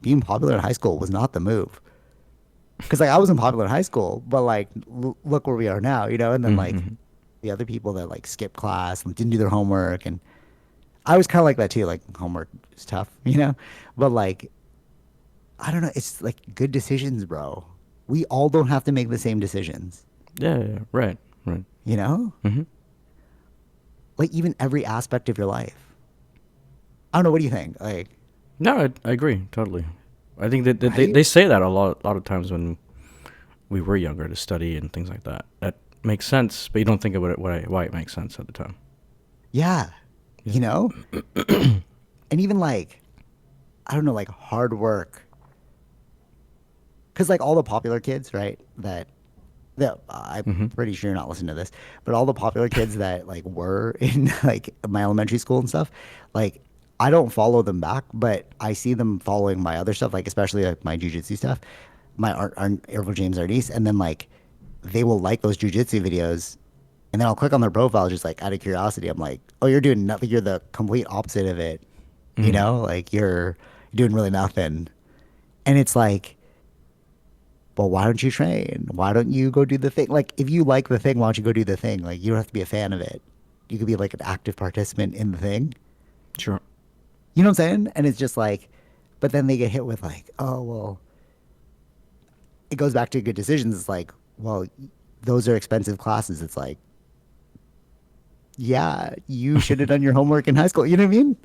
being popular in high school was not the move. Because like I wasn't popular in high school, but like look where we are now, you know. And then like Mm-hmm. the other people that like skipped class and didn't do their homework, and I was kind of like that too. Like homework is tough, you know. But like I don't know, it's like good decisions, bro. We all don't have to make the same decisions, Yeah, yeah, yeah. Right, right. you know. Mm-hmm. Like even every aspect of your life. I don't know. What do you think? Like, No, I agree totally. I think that right? they say that a lot of times when we were younger to study and things like that. That makes sense, but you don't think about it why it makes sense at the time. Yeah, Yeah. you know. And even like I don't know, like hard work. Because like all the popular kids, right? That I'm Mm-hmm. pretty sure you're not listening to this, but all the popular kids that like were in like my elementary school and stuff, like I don't follow them back, but I see them following my other stuff, like especially like my jujitsu stuff, my art Errol James artiste, and then like they will like those jujitsu videos, and then I'll click on their profile just like out of curiosity. I'm like, oh, you're doing nothing. You're the complete opposite of it, you Mm-hmm. know? Like you're doing really nothing, and it's like well, why don't you train? Why don't you go do the thing? Like, if you like the thing, why don't you go do the thing? Like, you don't have to be a fan of it. You could be like an active participant in the thing. Sure. You know what I'm saying? And it's just like, but then they get hit with like, oh, well, it goes back to good decisions. It's like, well, those are expensive classes. It's like, yeah, you should have done your homework in high school. You know what I mean?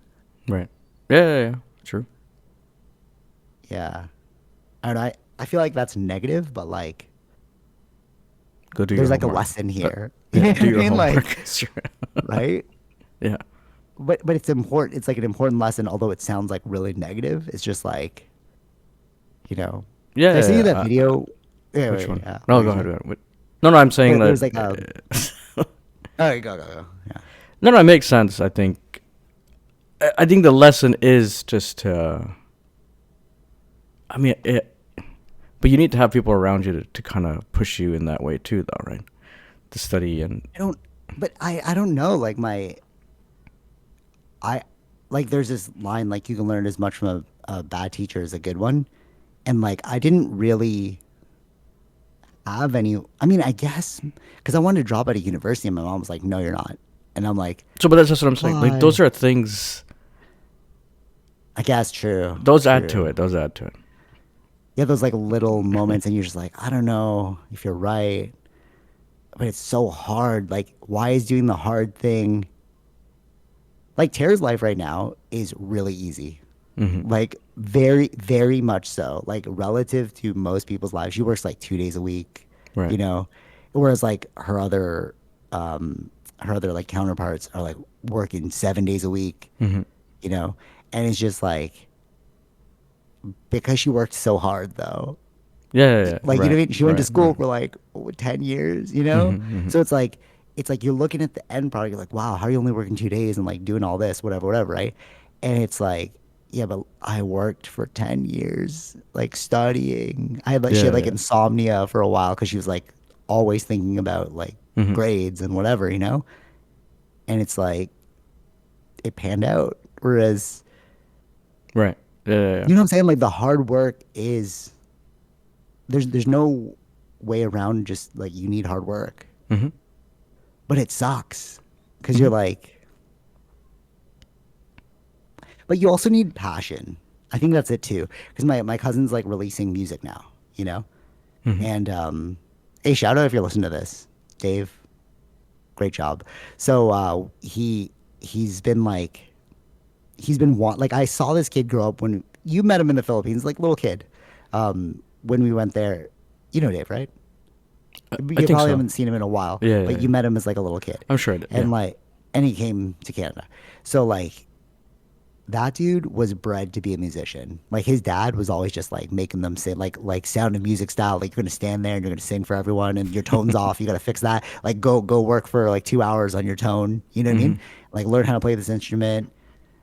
Right. Yeah, yeah, yeah. True. Yeah. And I feel like that's negative, but like, Go do your there's like a homework. lesson here. You Yeah, know do what I your mean? Like, homework. Sure. right? Yeah. But it's important. It's like an important lesson, although it sounds like really negative. It's just like you know. Yeah, Did I yeah, send you yeah. that video? Yeah, Which wait, one? what No, were you go ahead. saying? Go ahead. Wait. No, no, I'm saying that. There's like a. Oh, go. Yeah. No, no, it makes sense. I think. I think the lesson is just to. I mean, but you need to have people around you to kind of push you in that way too, though, right? To study and. I don't. But I don't know. Like I like there's this line like you can learn as much from a bad teacher as a good one, and like I didn't really have any. I mean, I guess because I wanted to drop out of university, and my mom was like, "No, you're not," and I'm like, So, but that's just what I'm saying. Like, those "Why?" are things. I guess true, Those add to true. it. Those add to it. You have those like little moments and you're just like, I don't know if you're right, but it's so hard. Like, why is doing the hard thing? Like, Tara's life right now is really easy. Hmm. Like, very, very much so. Like, relative to most people's lives, she works like 2 days a week, Right. you know? Whereas, like, her other like counterparts are like working 7 days a week, Hmm. you know? And it's just like, because she worked so hard though, Yeah, yeah, yeah. like you know Right. what I mean? She went to Right. school Right. for like 10 years, you know? Hmm. So it's like you're looking at the end product, you're like, wow, how are you only working 2 days and like doing all this, whatever, right? And it's like, yeah, but I worked for 10 years, like studying. I had like she had Yeah, like yeah. insomnia for a while because she was like always thinking about like Hmm. grades and whatever, you know? And it's like it panned out. Whereas, Right. Yeah, yeah, yeah. you know what I'm saying? Like the hard work is there's no way around just like you need hard work. Hmm. But it sucks because Hmm. you're like, but you also need passion. I think that's it too. Because my cousin's like releasing music now, you know? Hmm. And hey, shout out if you're listening to this. Dave, great job. So he's been like, like, I saw this kid grow up when you met him in the Philippines, like little kid. When we went there, you know Dave, right? I You think probably so. haven't seen him in a while, Yeah, yeah, but yeah. you met him as like a little kid. I'm sure I did. Yeah. And like, and he came to Canada. So like, that dude was bred to be a musician. Like his dad was always just like making them sing like Sound of Music style. Like you're gonna stand there and you're gonna sing for everyone, and your tone's off. You gotta fix that. Like go work for like 2 hours on your tone. You know what I Hmm. mean? Like learn how to play this instrument.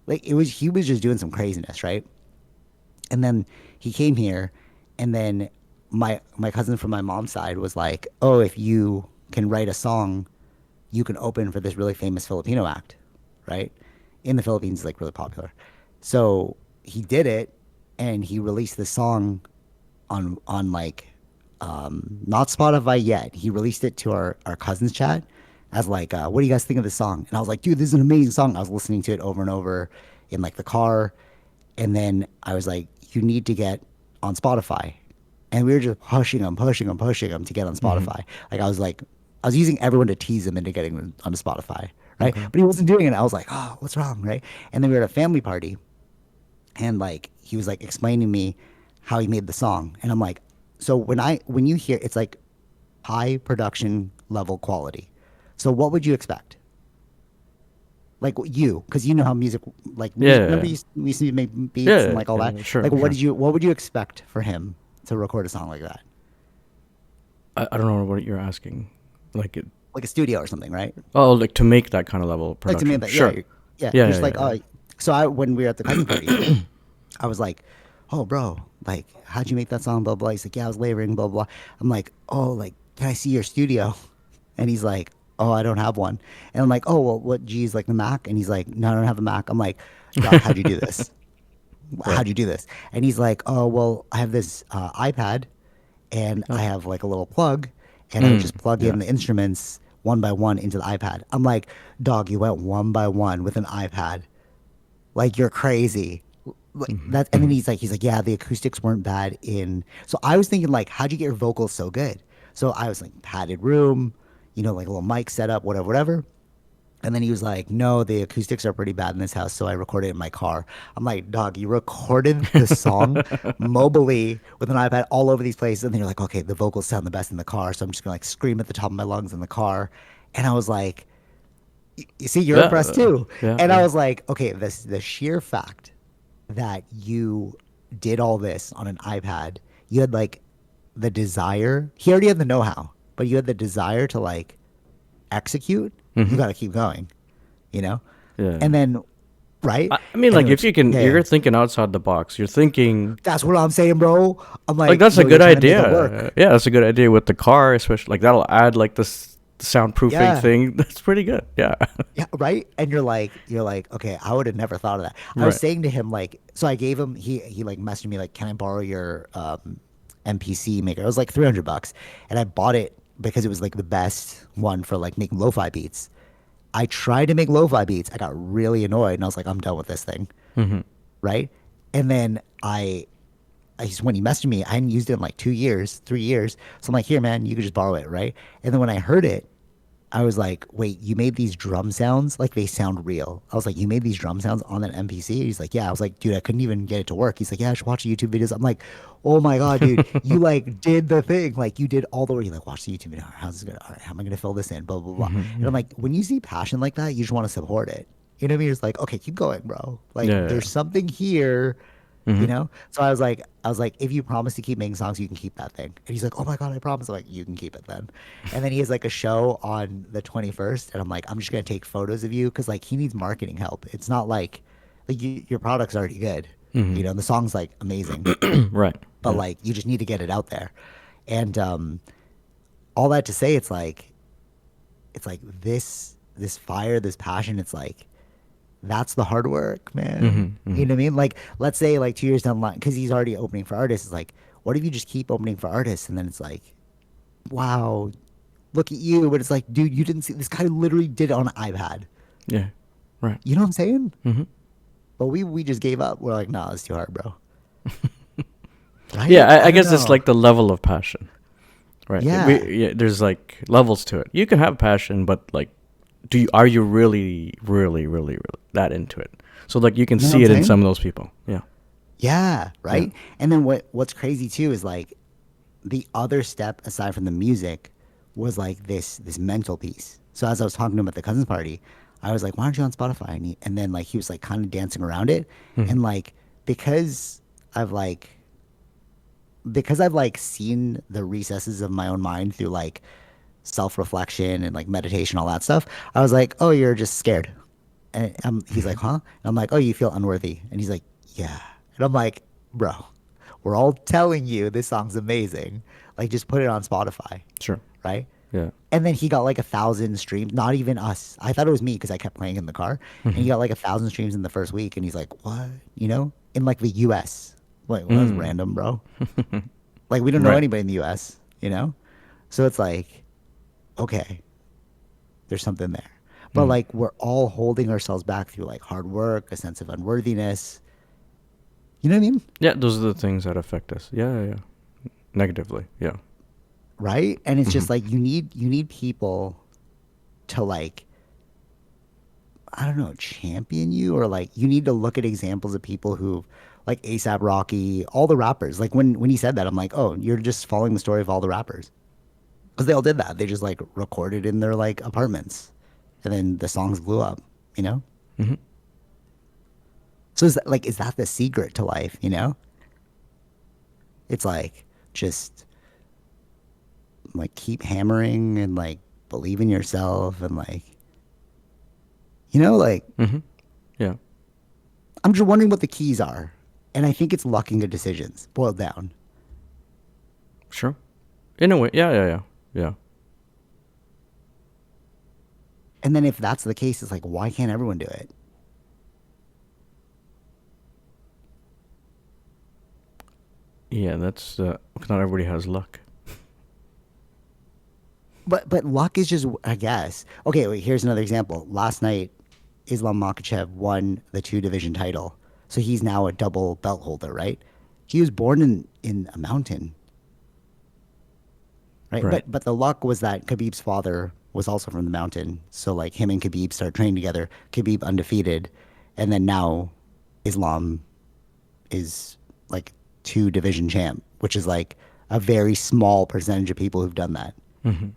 Like he was just doing some craziness, right? And then he came here, and then my cousin from my mom's side was like, oh, if you can write a song, you can open for this really famous Filipino act, right? In the Philippines, like really popular. So he did it, and he released the song on like not Spotify yet. He released it to our cousins chat as like, what do you guys think of this song? And I was like, dude, this is an amazing song. I was listening to it over and over in like the car, and then I was like, you need to get on Spotify. And we were just pushing him to get on Hmm. Spotify. Like I was using everyone to tease him into getting onto Spotify, right? Okay. But he wasn't doing it. I was like, oh, what's wrong, right? And then we were at a family party, and like he was like explaining to me how he made the song, and I'm like, so when you hear it's like high production level quality, so what would you expect? Like you, because you know how music, like Yeah. remember Yeah. we used to make beats and Yeah. like all Yeah. that. Yeah. Sure. Like Sure. what would you expect for him to record a song like that? I don't know what you're asking. Like it. Like a studio or something, right? Oh, like to make that kind of level of Like to me production. that, yeah, Sure. yeah. Yeah. You're Yeah. just like, Yeah. oh, so I when we were at the cousin party, I was like, oh, bro, like, how'd you make that song? Blah, blah. He's like, yeah, I was layering, blah, blah. I'm like, oh, like, can I see your studio? And he's like, oh, I don't have one. And I'm like, oh, well, what G's like the Mac? And he's like, no, I don't have a Mac. I'm like, dog, how'd you do this? Right. How'd you do this? And he's like, oh, well, I have this iPad and I Oh. have like a little plug and I would Mm. just plug Yeah. in the instruments one by one into the iPad. I'm like, dog, you went one by one with an iPad. Like you're crazy. Like Hmm. that, and then Hmm. he's like, yeah, the acoustics weren't bad in. So I was thinking like, how'd you get your vocals so good? So I was like, padded room, like a little mic setup, whatever, whatever. And then he was like, no, the acoustics are pretty bad in this house, so I recorded it in my car. I'm like, dog, you recorded the song mobily with an iPad all over these places, and then you're like, okay, the vocals sound the best in the car, so I'm just gonna like scream at the top of my lungs in the car. And I was like, you see, you're Yeah. impressed too. Yeah. And I Yeah. was like, okay, this the sheer fact that you did all this on an iPad, you had like the desire. He already had the know-how, but you had the desire to like execute. You Hmm. got to keep going, you know. Yeah. And then, right? I mean, And like then, if you can, yeah, you're yeah. thinking outside the box. You're thinking That's what I'm saying, bro. I'm like like, that's a yo, you're good trying to make it idea. work. Yeah, that's a good idea with the car, especially like that'll add like this soundproofing Yeah. thing. That's pretty good. Yeah. Yeah, right. And you're like, okay, I would have never thought of that. I was Right. saying to him like, so I gave him he like messaged me like, can I borrow your MPC maker? It was like $300, and I bought it because it was like the best one for like making lo-fi beats. I tried to make lo-fi beats. I got really annoyed, and I was like, I'm done with this thing, Hmm. right? And then I just when he messaged me, I hadn't used it in like 2 years, 3 years. So I'm like, here, man, you can just borrow it, right? And then when I heard it, I was like, wait, you made these drum sounds like they sound real. I was like, you made these drum sounds on that MPC? He's like, yeah. I was like, dude, I couldn't even get it to work. He's like, yeah, I should watch the YouTube videos. I'm like, oh my God, dude, you like did the thing. Like you did all the work. You're like, watch the YouTube video. How's this gonna, all right, how am I gonna fill this in? Blah, blah, blah. And I'm Hmm. like, when you see passion like that, you just want to support it. You know what I mean? It's like, okay, keep going, bro. Like Yeah. there's something here, Hmm. So I was like, if you promise to keep making songs, you can keep that thing. And he's like, oh my God, I promise. I'm like, you can keep it then. And then he has like a show on the 21st, and I'm like, I'm just gonna take photos of you because like he needs marketing help. It's not like your product's already good, Hmm. and the song's like amazing, Right. but Yeah. like you just need to get it out there. And all that to say, it's like this fire, this passion. It's like that's the hard work, Hmm. man. Hmm. You know what I mean? Like, let's say like 2 years down the line, because he's already opening for artists. It's like, what if you just keep opening for artists, and then it's like, wow, look at you. But it's like, dude, you didn't see this guy literally did it on an iPad. Yeah. Right. You know what I'm saying? Hmm. But we just gave up. We're like, nah, it's too hard, bro. Yeah. Right? I I don't guess it's know. like the level of passion. Right. Yeah. Yeah, there's like levels to it. You can have passion, but like, are you really, really, really, really that into it? So like you can You know what see I'm it in some saying? of those people. Yeah. Yeah, Yeah. right? And then what's crazy too is like the other step aside from the music was like this mental piece. So as I was talking to him at the cousins party, I was like, "Why aren't you on Spotify?" And then like he was like kind of dancing around it, Hmm. and like because I've like I've seen the recesses of my own mind through like self-reflection and like meditation, all that stuff. I was like, "Oh, you're just scared." And he's like, "Huh?" And I'm like, "Oh, you feel unworthy." And he's like, "Yeah." And I'm like, "Bro, we're all telling you this song's amazing. Like, just put it on Spotify, Sure. right?" Yeah. And then he got like 1,000 streams. Not even us. I thought it was me because I kept playing in the car. And he Hmm. got like 1,000 streams in the first week. And he's like, "What?" In like the U.S. Like, well, that's Mm. random, bro. Like, we don't know Right. anybody in the US, you know? So it's like, okay, there's something there. But Mm. like, we're all holding ourselves back through like hard work, a sense of unworthiness. You know what I mean? Yeah, those are the things that affect us. Yeah, yeah, yeah. Negatively. Yeah. Right? And it's Hmm. just like you need people to like, I don't know, champion you, or like you need to look at examples of people who like ASAP Rocky, all the rappers. Like when he said that, I'm like, oh, you're just following the story of all the rappers. Because they all did that. They just like recorded in their like apartments. And then the songs blew up, you know? Hmm. So is that the secret to life, you know? It's like just like keep hammering and like believe in yourself and like, like Hmm. Yeah. I'm just wondering what the keys are. And I think it's luck and good decisions boiled down. Sure. In a way. Yeah, yeah, yeah. Yeah. And then if that's the case, it's like, why can't everyone do it? Yeah, that's, 'cause not everybody has luck. But luck is just, I guess. Okay, wait, here's another example. Last night, Islam Makhachev won the two division title. So he's now a double belt holder, right? He was born in a mountain, right? Right. But the luck was that Khabib's father was also from the mountain. So like him and Khabib start training together. Khabib undefeated, and then now Islam is like two division champ, which is like a very small percentage of people who've done that. Hmm.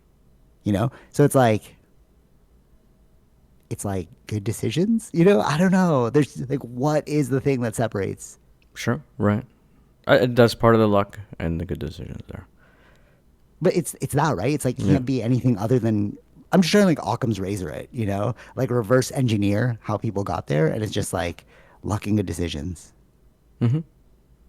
So it's like good decisions. I don't know. There's like, what is the thing that separates? Sure. Right. That's part of the luck and the good decisions there. But it's that, right? It's like Yeah. can't be anything other than, I'm just trying to like Occam's razor it, like reverse engineer how people got there, and it's just like luck and good decisions. Hmm.